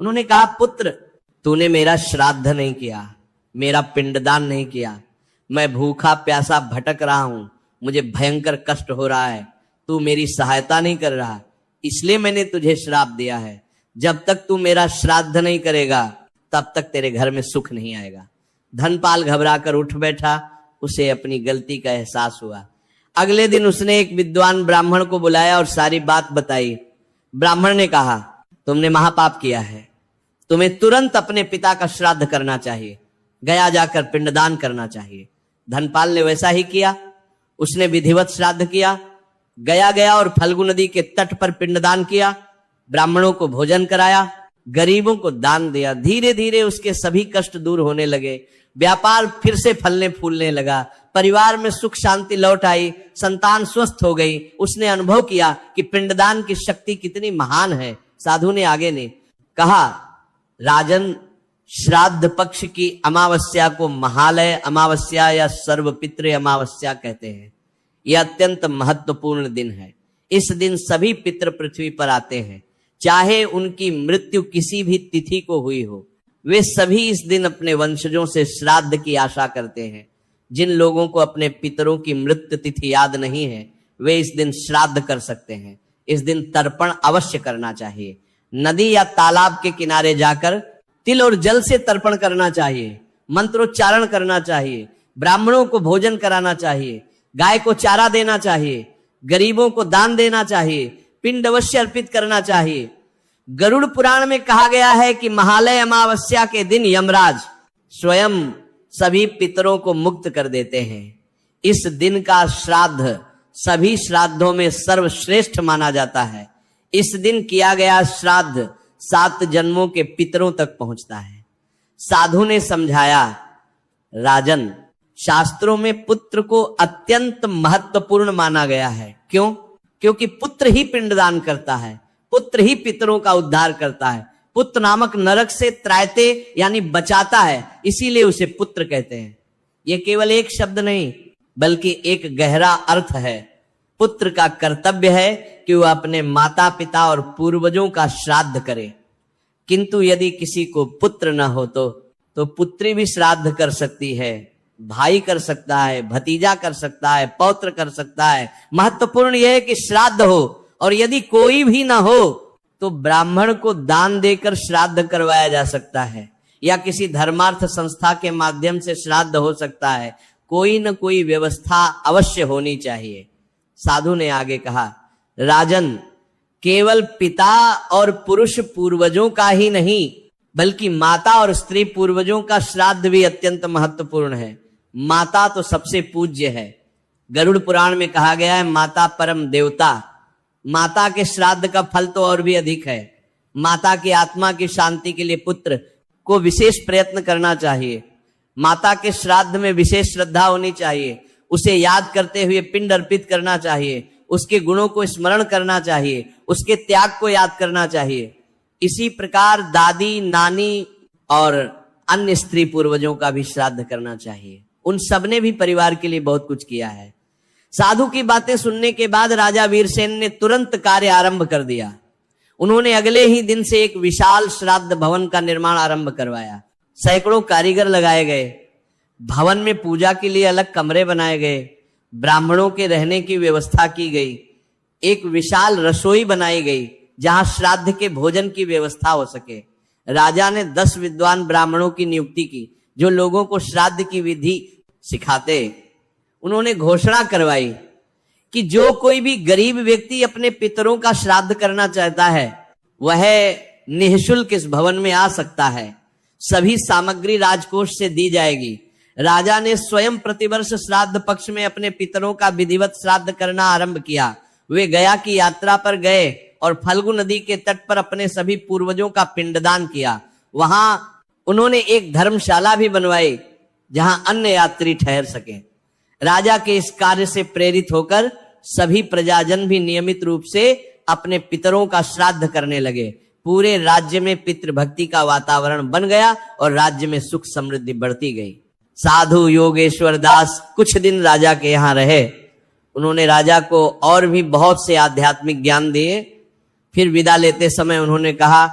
S1: उन्होंने कहा, पुत्र, तूने मेरा श्राद्ध नहीं किया, मेरा पिंडदान नहीं किया, मैं भूखा प्यासा भटक रहा हूं, मुझे भयंकर कष्ट हो रहा है, तू मेरी सहायता नहीं कर रहा, इसलिए मैंने तुझे श्राप दिया है। जब तक तू मेरा श्राद्ध नहीं करेगा तब तक तेरे घर में सुख नहीं आएगा। धनपाल घबराकर उठ बैठा। उसे अपनी गलती का एहसास हुआ। अगले दिन उसने एक विद्वान ब्राह्मण को बुलाया और सारी बात बताई। ब्राह्मण ने कहा, तुमने महापाप किया है, तुम्हें तुरंत अपने पिता का श्राद्ध करना चाहिए, गया जाकर पिंडदान करना चाहिए। धनपाल ने वैसा ही किया। उसने विधिवत श्राद्ध किया, गया और फल्गु नदी के तट पर पिंडदान किया, ब्राह्मणों को भोजन कराया, गरीबों को दान दिया। धीरे धीरे उसके सभी कष्ट दूर होने लगे, व्यापार फिर से फलने फूलने लगा, परिवार में सुख शांति लौट आई, संतान स्वस्थ हो गई। उसने अनुभव किया कि पिंडदान की शक्ति कितनी महान है। साधु ने आगे ने कहा, राजन, श्राद्ध पक्ष की अमावस्या को महालय अमावस्या या सर्वपितृ अमावस्या कहते हैं। यह अत्यंत महत्वपूर्ण दिन है। इस दिन सभी पितृ पृथ्वी पर आते हैं, चाहे उनकी मृत्यु किसी भी तिथि को हुई हो। वे सभी इस दिन अपने वंशजों से श्राद्ध की आशा करते हैं। जिन लोगों को अपने पितरों की मृत्यु तिथि याद नहीं है, वे इस दिन श्राद्ध कर सकते हैं। इस दिन तर्पण अवश्य करना चाहिए। नदी या तालाब के किनारे जाकर तिल और जल से तर्पण करना चाहिए, मंत्रोच्चारण करना चाहिए, ब्राह्मणों को भोजन कराना चाहिए, गाय को चारा देना चाहिए, गरीबों को दान देना चाहिए, पिंड अवश्य अर्पित करना चाहिए। गरुड़ पुराण में कहा गया है कि महालय अमावस्या के दिन यमराज स्वयं सभी पितरों को मुक्त कर देते हैं। इस दिन का श्राद्ध सभी श्राद्धों में सर्वश्रेष्ठ माना जाता है। इस दिन किया गया श्राद्ध 7 जन्मों के पितरों तक पहुंचता है। साधु ने समझाया, राजन, शास्त्रों में पुत्र को अत्यंत महत्वपूर्ण माना गया है। क्यों? क्योंकि पुत्र ही पिंडदान करता है, पुत्र ही पितरों का उद्धार करता है। पुत्र नामक नरक से त्रायते यानी बचाता है, इसीलिए उसे पुत्र कहते हैं। यह केवल एक शब्द नहीं बल्कि एक गहरा अर्थ है। पुत्र का कर्तव्य है कि वह अपने माता पिता और पूर्वजों का श्राद्ध करे, किंतु यदि किसी को पुत्र न हो तो पुत्री भी श्राद्ध कर सकती है, भाई कर सकता है, भतीजा कर सकता है, पौत्र कर सकता है। महत्वपूर्ण यह है कि श्राद्ध हो, और यदि कोई भी ना हो तो ब्राह्मण को दान देकर श्राद्ध करवाया जा सकता है, या किसी धर्मार्थ संस्था के माध्यम से श्राद्ध हो सकता है। कोई न कोई व्यवस्था अवश्य होनी चाहिए। साधु ने आगे कहा, राजन, केवल पिता और पुरुष पूर्वजों का ही नहीं बल्कि माता और स्त्री पूर्वजों का श्राद्ध भी अत्यंत महत्वपूर्ण है। माता तो सबसे पूज्य है। गरुड़ पुराण में कहा गया है, माता परम देवता। माता के श्राद्ध का फल तो और भी अधिक है। माता की आत्मा की शांति के लिए पुत्र को विशेष प्रयत्न करना चाहिए। माता के श्राद्ध में विशेष श्रद्धा होनी चाहिए। उसे याद करते हुए पिंड अर्पित करना चाहिए, उसके गुणों को स्मरण करना चाहिए, उसके त्याग को याद करना चाहिए। इसी प्रकार दादी, नानी और अन्य स्त्री पूर्वजों का भी श्राद्ध करना चाहिए। उन सबने भी परिवार के लिए बहुत कुछ किया है। साधु की बातें सुनने के बाद राजा वीरसेन ने तुरंत कार्य आरंभ कर दिया। उन्होंने अगले ही दिन से एक विशाल श्राद्ध भवन का निर्माण आरंभ करवाया। सैकड़ों कारीगर लगाए गए, भवन में पूजा के लिए अलग कमरे बनाए गए, ब्राह्मणों के रहने की व्यवस्था की गई, एक विशाल रसोई बनाई गई जहां श्राद्ध के भोजन की व्यवस्था हो सके। राजा ने 10 विद्वान ब्राह्मणों की नियुक्ति की जो लोगों को श्राद्ध की विधि सिखाते। उन्होंने घोषणा करवाई कि जो कोई भी गरीब व्यक्ति अपने पितरों का श्राद्ध करना चाहता है वह निःशुल्क इस भवन में आ सकता है। सभी सामग्री राजकोष से दी जाएगी। राजा ने स्वयं प्रतिवर्ष श्राद्ध पक्ष में अपने पितरों का विधिवत श्राद्ध करना आरंभ किया। वे गया की यात्रा पर गए और फल्गु नदी के तट पर अपने सभी पूर्वजों का पिंडदान किया। वहां उन्होंने एक धर्मशाला भी बनवाई जहां अन्य यात्री ठहर सके। राजा के इस कार्य से प्रेरित होकर सभी प्रजाजन भी नियमित रूप से अपने पितरों का श्राद्ध करने लगे। पूरे राज्य में पितृभक्ति का वातावरण बन गया और राज्य में सुख समृद्धि बढ़ती गई। साधु योगेश्वर दास कुछ दिन राजा के यहाँ रहे। उन्होंने राजा को और भी बहुत से आध्यात्मिक ज्ञान दिए। फिर विदा लेते समय उन्होंने कहा,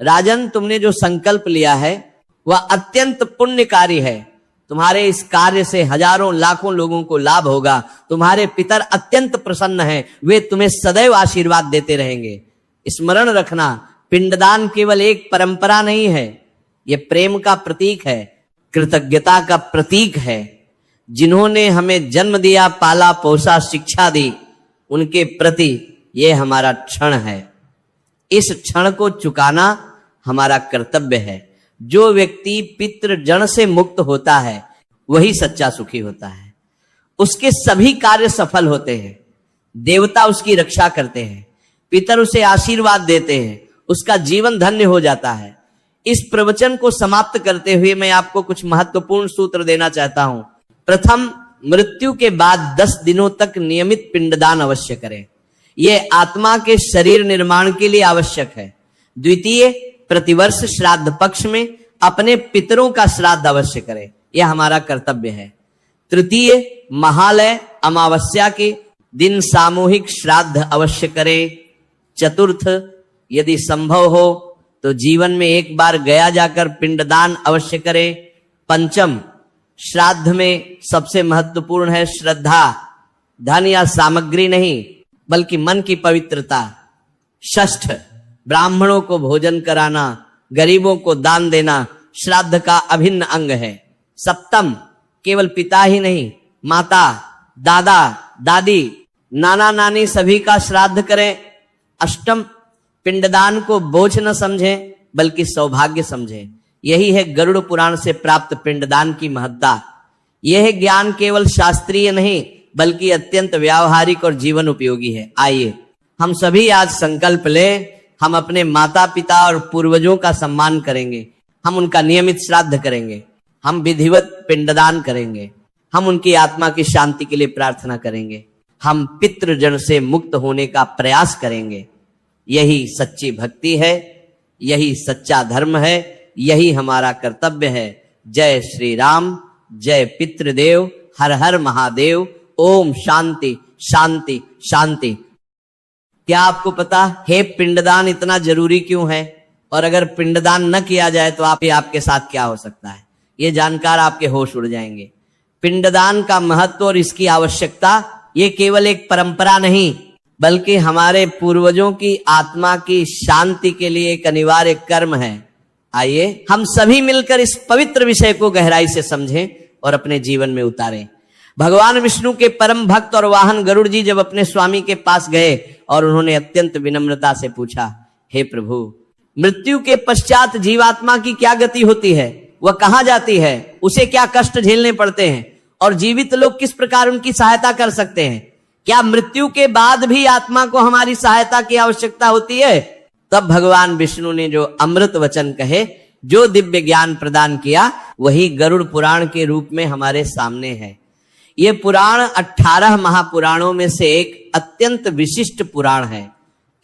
S1: राजन, तुमने जो संकल्प लिया है वह अत्यंत पुण्यकारी है। तुम्हारे इस कार्य से हजारों लाखों लोगों को लाभ होगा। तुम्हारे पितर अत्यंत प्रसन्न हैं, वे तुम्हें सदैव आशीर्वाद देते रहेंगे। स्मरण रखना, पिंडदान केवल एक परंपरा नहीं है, यह प्रेम का प्रतीक है, कृतज्ञता का प्रतीक है। जिन्होंने हमें जन्म दिया, पाला पोसा, शिक्षा दी, उनके प्रति यह हमारा क्षण है। इस क्षण को चुकाना हमारा कर्तव्य है। जो व्यक्ति पितृजन से मुक्त होता है वही सच्चा सुखी होता है। उसके सभी कार्य सफल होते हैं। देवता उसकी रक्षा करते हैं, पितर उसे आशीर्वाद देते हैं, उसका जीवन धन्य हो जाता है। इस प्रवचन को समाप्त करते हुए मैं आपको कुछ महत्वपूर्ण सूत्र देना चाहता हूं। प्रथम, मृत्यु के बाद 10 दिनों तक नियमित पिंडदान अवश्य करें। यह आत्मा के शरीर निर्माण के लिए आवश्यक है। द्वितीय, प्रतिवर्ष श्राद्ध पक्ष में अपने पितरों का श्राद्ध अवश्य करें, यह हमारा कर्तव्य है। तृतीय, महालय अमावस्या के दिन सामूहिक श्राद्ध अवश्य करें। चतुर्थ, यदि संभव हो तो जीवन में एक बार गया जाकर पिंडदान अवश्य करें। पंचम, श्राद्ध में सबसे महत्वपूर्ण है श्रद्धा, धन या सामग्री नहीं बल्कि मन की पवित्रता। षष्ठ, ब्राह्मणों को भोजन कराना, गरीबों को दान देना श्राद्ध का अभिन्न अंग है। सप्तम, केवल पिता ही नहीं, माता, दादा, दादी, नाना नानी सभी का श्राद्ध करें। अष्टम, पिंडदान को बोझ न समझें बल्कि सौभाग्य समझें। यही है गरुड़ पुराण से प्राप्त पिंडदान की महत्ता। यह ज्ञान केवल शास्त्रीय नहीं बल्कि अत्यंत व्यावहारिक और जीवन उपयोगी है। आइए हम सभी आज संकल्प लें, हम अपने माता पिता और पूर्वजों का सम्मान करेंगे, हम उनका नियमित श्राद्ध करेंगे, हम विधिवत पिंडदान करेंगे, हम उनकी आत्मा की शांति के लिए प्रार्थना करेंगे, हम पितृजन से मुक्त होने का प्रयास करेंगे। यही सच्ची भक्ति है, यही सच्चा धर्म है, यही हमारा कर्तव्य है। जय श्री राम, जय पितृदेव, हर हर महादेव। ओम शांति शांति शांति। क्या आपको पता है पिंडदान इतना जरूरी क्यों है, और अगर पिंडदान न किया जाए तो आपके साथ क्या हो सकता है? ये जानकर आपके होश उड़ जाएंगे। पिंडदान का महत्व और इसकी आवश्यकता ये केवल एक परंपरा नहीं बल्कि हमारे पूर्वजों की आत्मा की शांति के लिए एक अनिवार्य कर्म है। आइए हम सभी मिलकर इस पवित्र विषय को गहराई से समझें और अपने जीवन में उतारें। भगवान विष्णु के परम भक्त और वाहन गरुड़ जी जब अपने स्वामी के पास गए और उन्होंने अत्यंत विनम्रता से पूछा, हे प्रभु, मृत्यु के पश्चात जीवात्मा की क्या गति होती है, वह कहां जाती है, उसे क्या कष्ट झेलने पड़ते हैं और जीवित लोग किस प्रकार उनकी सहायता कर सकते हैं? क्या मृत्यु के बाद भी आत्मा को हमारी सहायता की आवश्यकता होती है? तब भगवान विष्णु ने जो अमृत वचन कहे, जो दिव्य ज्ञान प्रदान किया, वही गरुड़ पुराण के रूप में हमारे सामने है। ये पुराण 18 महापुराणों में से एक अत्यंत विशिष्ट पुराण है।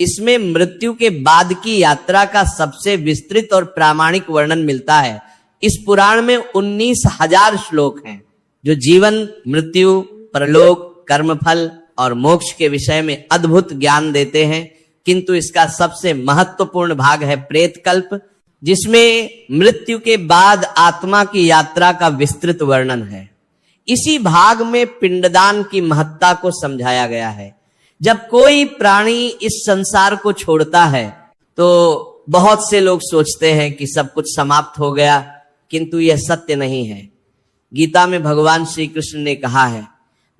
S1: इसमें मृत्यु के बाद की यात्रा का सबसे विस्तृत और प्रामाणिक वर्णन मिलता है। इस पुराण में 19,000 श्लोक हैं जो जीवन, मृत्यु, परलोक, कर्मफल और मोक्ष के विषय में अद्भुत ज्ञान देते हैं, किंतु इसका सबसे महत्वपूर्ण भाग है प्रेत कल्प, जिसमें मृत्यु के बाद आत्मा की यात्रा का विस्तृत वर्णन है। इसी भाग में पिंडदान की महत्ता को समझाया गया है। जब कोई प्राणी इस संसार को छोड़ता है तो बहुत से लोग सोचते हैं कि सब कुछ समाप्त हो गया, किंतु यह सत्य नहीं है। गीता में भगवान श्री कृष्ण ने कहा है,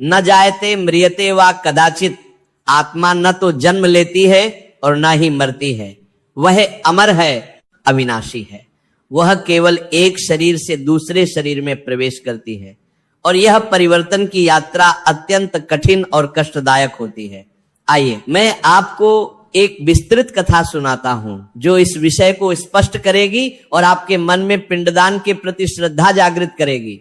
S1: न जायते म्रियते वा कदाचित, आत्मा न तो जन्म लेती है और न ही मरती है, वह अमर है, अविनाशी है। वह केवल एक शरीर से दूसरे शरीर में प्रवेश करती है और यह परिवर्तन की यात्रा अत्यंत कठिन और कष्टदायक होती है। आइए मैं आपको एक विस्तृत कथा सुनाता हूं जो इस विषय को स्पष्ट करेगी और आपके मन में पिंडदान के प्रति श्रद्धा जागृत करेगी।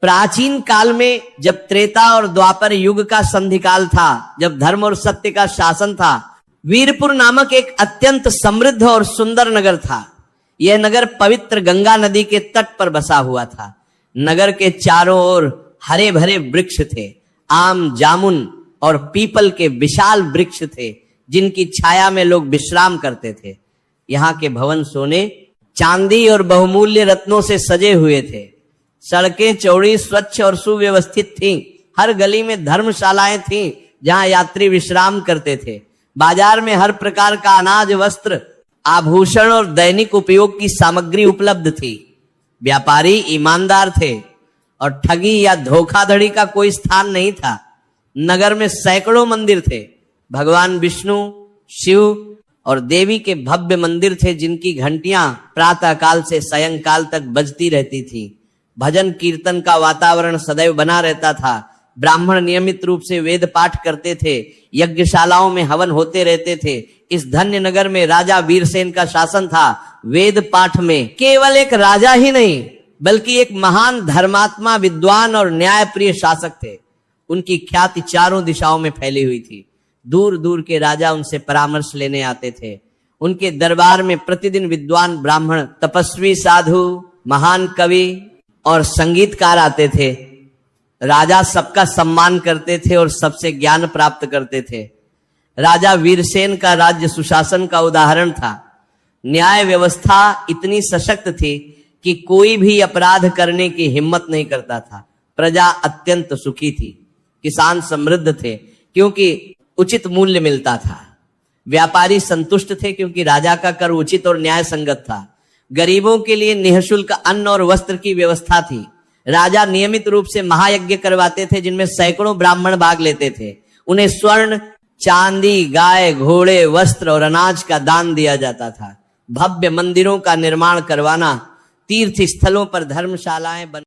S1: प्राचीन काल में जब त्रेता और द्वापर युग का संधिकाल था, जब धर्म और सत्य का शासन था, वीरपुर नामक एक अत्यंत समृद्ध और सुंदर नगर था। यह नगर पवित्र गंगा नदी के तट पर बसा हुआ था। नगर के चारों ओर हरे भरे वृक्ष थे, आम, जामुन और पीपल के विशाल वृक्ष थे, जिनकी छाया में लोग विश्राम करते थे। यहाँ के भवन सोने, चांदी और बहुमूल्य रत्नों से सजे हुए थे। सड़कें चौड़ी, स्वच्छ और सुव्यवस्थित थीं। हर गली में धर्मशालाएं थीं जहां यात्री विश्राम करते थे। बाजार में हर प्रकार का अनाज, वस्त्र, आभूषण और दैनिक उपयोग की सामग्री उपलब्ध थी। व्यापारी ईमानदार थे और ठगी या धोखाधड़ी का कोई स्थान नहीं था। नगर में सैकड़ों मंदिर थे। भगवान विष्णु, शिव और देवी के भव्य मंदिर थे, जिनकी घंटियां प्रातः काल से सायंकाल तक बजती रहती थी। भजन कीर्तन का वातावरण सदैव बना रहता था। ब्राह्मण नियमित रूप से वेद पाठ करते थे। यज्ञशालाओं में हवन होते रहते थे। इस धन्य नगर में राजा वीरसेन का शासन था। वेद पाठ में केवल एक राजा ही नहीं, बल्कि एक महान धर्मात्मा, विद्वान और न्यायप्रिय शासक थे। उनकी ख्याति चारों दिशाओं में फैली हुई थी। दूर दूर के राजा उनसे परामर्श लेने आते थे। उनके दरबार में प्रतिदिन विद्वान ब्राह्मण, तपस्वी, साधु, महान कवि और संगीतकार आते थे। राजा सबका सम्मान करते थे और सबसे ज्ञान प्राप्त करते थे। राजा वीरसेन का राज्य सुशासन का उदाहरण था। न्याय व्यवस्था इतनी सशक्त थी कि कोई भी अपराध करने की हिम्मत नहीं करता था। प्रजा अत्यंत सुखी थी। किसान समृद्ध थे क्योंकि उचित मूल्य मिलता था। व्यापारी संतुष्ट थे क्योंकि राजा का कर उचित और न्याय संगत था। गरीबों के लिए निःशुल्क अन्न और वस्त्र की व्यवस्था थी। राजा नियमित रूप से महायज्ञ करवाते थे, जिनमें सैकड़ों ब्राह्मण भाग लेते थे। उन्हें स्वर्ण, चांदी, गाय, घोड़े, वस्त्र और अनाज का दान दिया जाता था। भव्य मंदिरों का निर्माण करवाना, तीर्थ स्थलों पर धर्मशालाएं बन